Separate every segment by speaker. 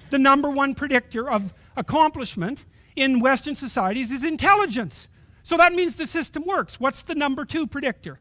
Speaker 1: the number one predictor of accomplishment in Western societies is intelligence. So that means the system works. What's the number two predictor?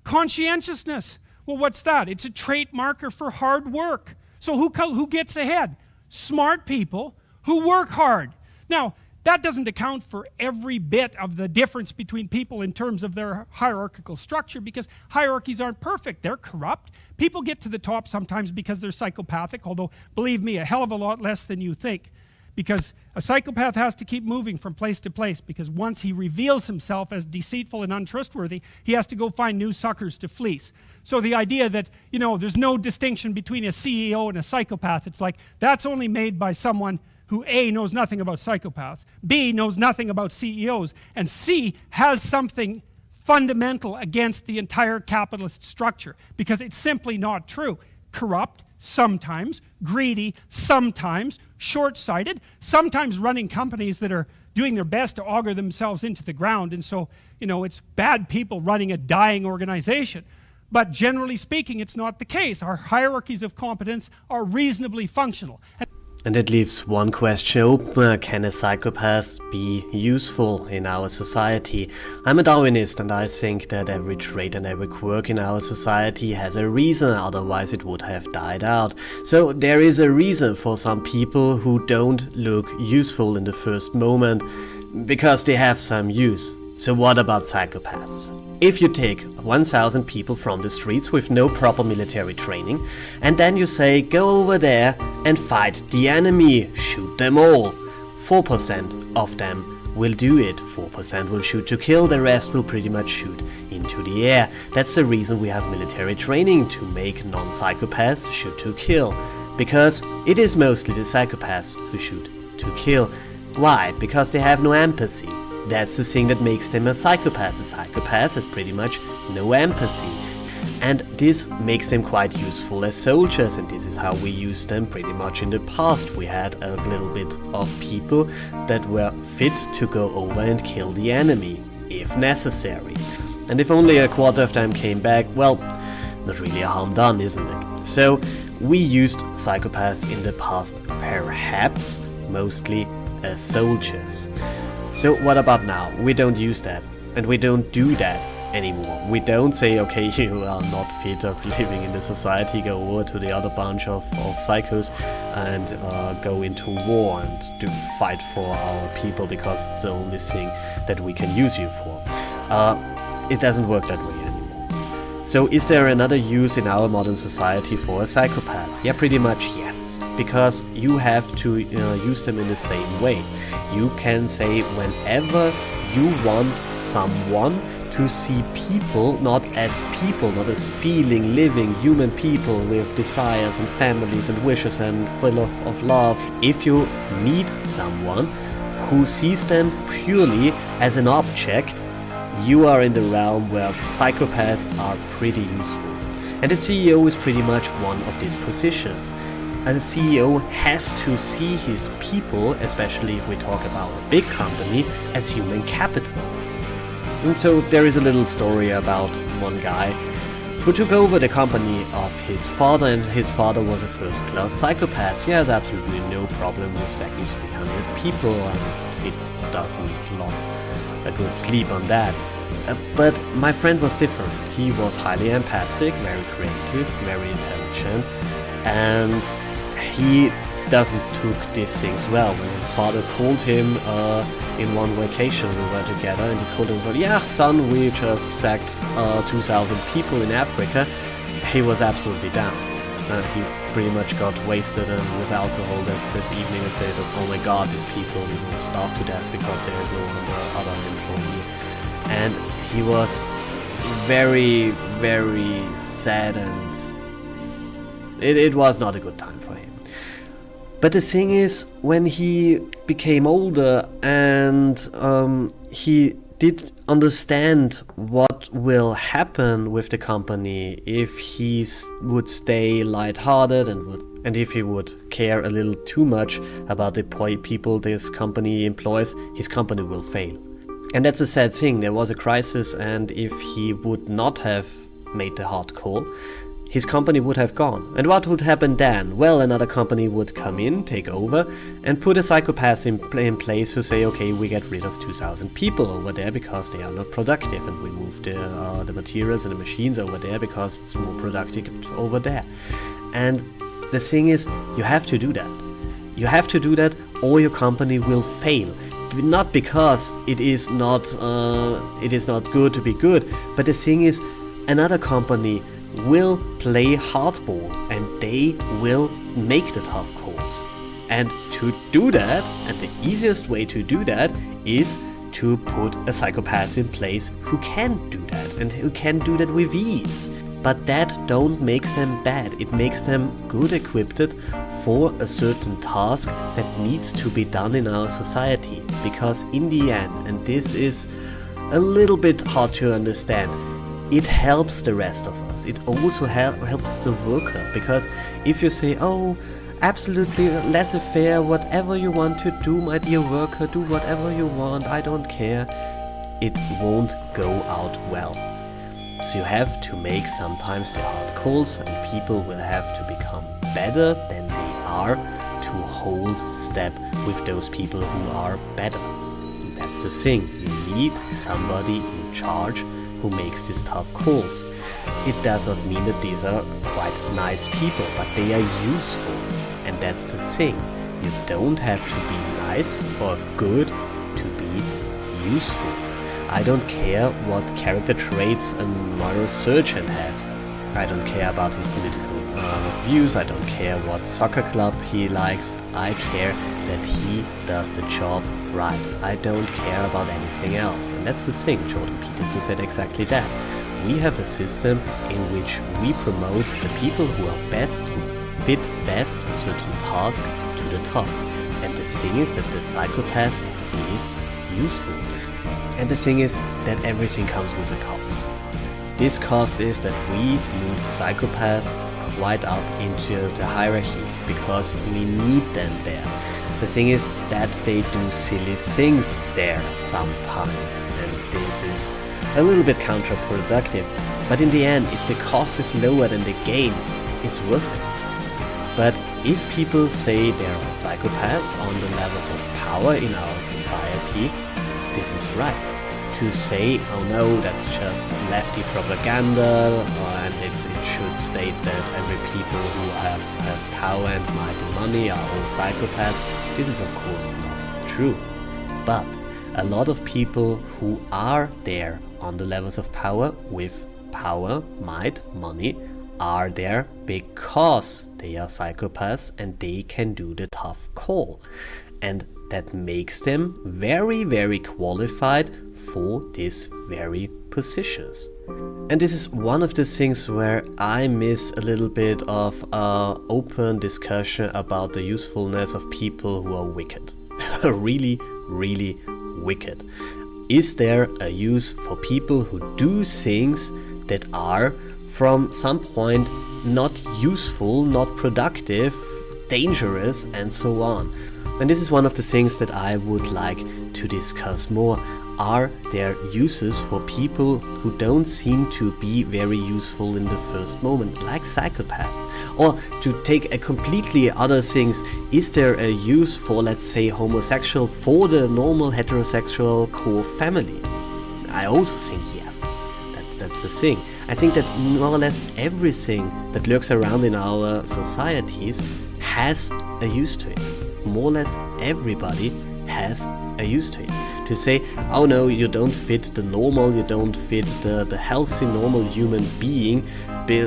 Speaker 1: Conscientiousness. Well, what's that? It's a trait marker for hard work. So who gets ahead? Smart people who work hard. Now, that doesn't account for every bit of the difference between people in terms of their hierarchical structure, because hierarchies aren't perfect. They're corrupt. People get to the top sometimes because they're psychopathic, although, believe me, a hell of a lot less than you think. Because a psychopath has to keep moving from place to place, because once he reveals himself as deceitful and untrustworthy, he has to go find new suckers to fleece. So the idea that, you know, there's no distinction between a CEO and a psychopath, it's like, that's only made by someone who A, knows nothing about psychopaths, B, knows nothing about CEOs, and C, has something fundamental against the entire capitalist structure, because it's simply not true. Corrupt, sometimes, greedy, sometimes, short-sighted, sometimes running companies that are doing their best to auger themselves into the ground, and so, you know, it's bad people running a dying organization. But generally speaking, it's not the case. Our hierarchies of competence are reasonably functional.
Speaker 2: And it leaves one question open: can a psychopath be useful in our society? I'm a Darwinist, and I think that every trait and every quirk in our society has a reason, otherwise it would have died out. So there is a reason for some people who don't look useful in the first moment, because they have some use. So what about psychopaths? If you take 1,000 people from the streets with no proper military training, and then you say, go over there and fight the enemy, shoot them all, 4% of them will do it. 4% will shoot to kill, the rest will pretty much shoot into the air. That's the reason we have military training, to make non-psychopaths shoot to kill. Because it is mostly the psychopaths who shoot to kill. Why? Because they have no empathy. That's the thing that makes them a psychopath. A psychopath has pretty much no empathy. And this makes them quite useful as soldiers, and this is how we used them pretty much in the past. We had a little bit of people that were fit to go over and kill the enemy, if necessary. And if only a quarter of them came back, well, not really a harm done, isn't it? So we used psychopaths in the past, perhaps mostly as soldiers. So what about now? We don't use that, and we don't do that anymore. We don't say, okay, you are not fit of living in the society, go over to the other bunch of psychos and go into war and do fight for our people, because it's the only thing that we can use you for. It doesn't work that way anymore. So is there another use in our modern society for a psychopath? Yeah, pretty much yes. Because you have to use them in the same way. You can say whenever you want someone to see people not as feeling, living human people with desires and families and wishes and full of love. If you meet someone who sees them purely as an object, you are in the realm where psychopaths are pretty useful. And the CEO is pretty much one of these positions. A CEO has to see his people, especially if we talk about a big company, as human capital. And so there is a little story about one guy who took over the company of his father, and his father was a first-class psychopath. He has absolutely no problem with sacking 300 people, and he doesn't lost a good sleep on that. But my friend was different. He was highly empathic, very creative, very intelligent, and he doesn't took these things well. When his father called him in one vacation, we were together, and he called him and said, yeah, son, we just sacked 2,000 people in Africa. He was absolutely down. He pretty much got wasted with alcohol this evening and said, oh my god, these people will starve to death because there is no other employee. And he was very, very sad, and it was not a good time for him. But the thing is, when he became older and he did understand what will happen with the company if he would stay lighthearted and if he would care a little too much about the people this company employs, his company will fail. And that's a sad thing. There was a crisis, and if he would not have made the hard call, his company would have gone. And what would happen then? Well, another company would come in, take over, and put a psychopath in place who say, okay, we get rid of 2,000 people over there because they are not productive, and we move the materials and the machines over there because it's more productive over there. And the thing is, you have to do that. You have to do that, or your company will fail. Not because it is not good to be good, but the thing is, another company will play hardball and they will make the tough calls. And to do that, and the easiest way to do that is to put a psychopath in place who can do that and who can do that with ease. But that don't makes them bad. It makes them good equipped for a certain task that needs to be done in our society. Because in the end, and this is a little bit hard to understand, it helps the rest of us. It also helps the worker. Because if you say, oh, absolutely laissez-faire, whatever you want to do, my dear worker, do whatever you want, I don't care, it won't go out well. So you have to make sometimes the hard calls, and people will have to become better than they are to hold step with those people who are better. And that's the thing. You need somebody in charge who makes these tough calls. It does not mean that these are quite nice people, but they are useful. And that's the thing. You don't have to be nice or good to be useful. I don't care what character traits a neurosurgeon has. I don't care about his political views. I don't care what soccer club he likes. I care that he does the job right. I don't care about anything else. And that's the thing. Jordan Peterson said exactly that. We have a system in which we promote the people who are best, who fit best a certain task to the top. And the thing is that the psychopath is useful. And the thing is that everything comes with a cost. This cost is that we move psychopaths quite up into the hierarchy because we need them there. The thing is that they do silly things there sometimes, and this is a little bit counterproductive. But in the end, if the cost is lower than the gain, it's worth it. But if people say there are psychopaths on the levels of power in our society, this is right. To say, oh no, that's just lefty propaganda, and it should state that every people who have power and might and money are all psychopaths, this is of course not true. But a lot of people who are there on the levels of power with power, might, money, are there because they are psychopaths and they can do the tough call. And that makes them very, very qualified for these very positions. And this is one of the things where I miss a little bit of open discussion about the usefulness of people who are wicked. Really, really wicked. Is there a use for people who do things that are from some point not useful, not productive, dangerous, and so on? And this is one of the things that I would like to discuss more. Are there uses for people who don't seem to be very useful in the first moment, like psychopaths? Or to take a completely other things, is there a use for, let's say, homosexual for the normal heterosexual core family? I also think yes. That's the thing. I think that more or less everything that lurks around in our societies has a use to it. More or less everybody has a use to it. To say, oh no, you don't fit the normal, you don't fit the healthy normal human being,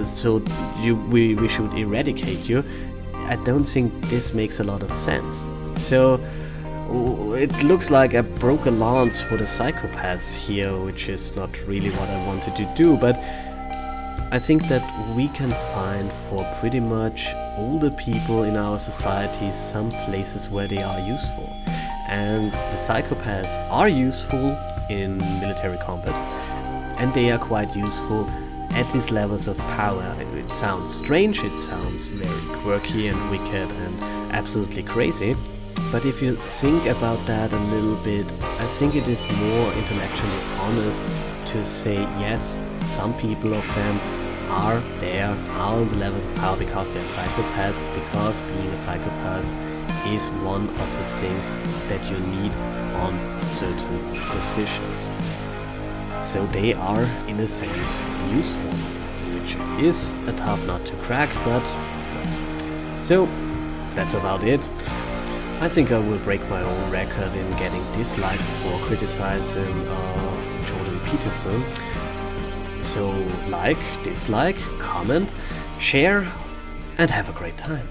Speaker 2: so we should eradicate you, I don't think this makes a lot of sense. So it looks like a broken lance for the psychopaths here, which is not really what I wanted to do, but I think that we can find for pretty much all the people in our society some places where they are useful. And the psychopaths are useful in military combat, and they are quite useful at these levels of power. It sounds strange, it sounds very quirky and wicked and absolutely crazy, but if you think about that a little bit, I think it is more intellectually honest to say yes, some people of them are there, are on the levels of power because they are psychopaths, because being a psychopath is one of the things that you need on certain positions. So they are, in a sense, useful, which is a tough nut to crack, but so that's about it. I think I will break my own record in getting dislikes for criticizing Jordan Peterson. So like, dislike, comment, share, and have a great time.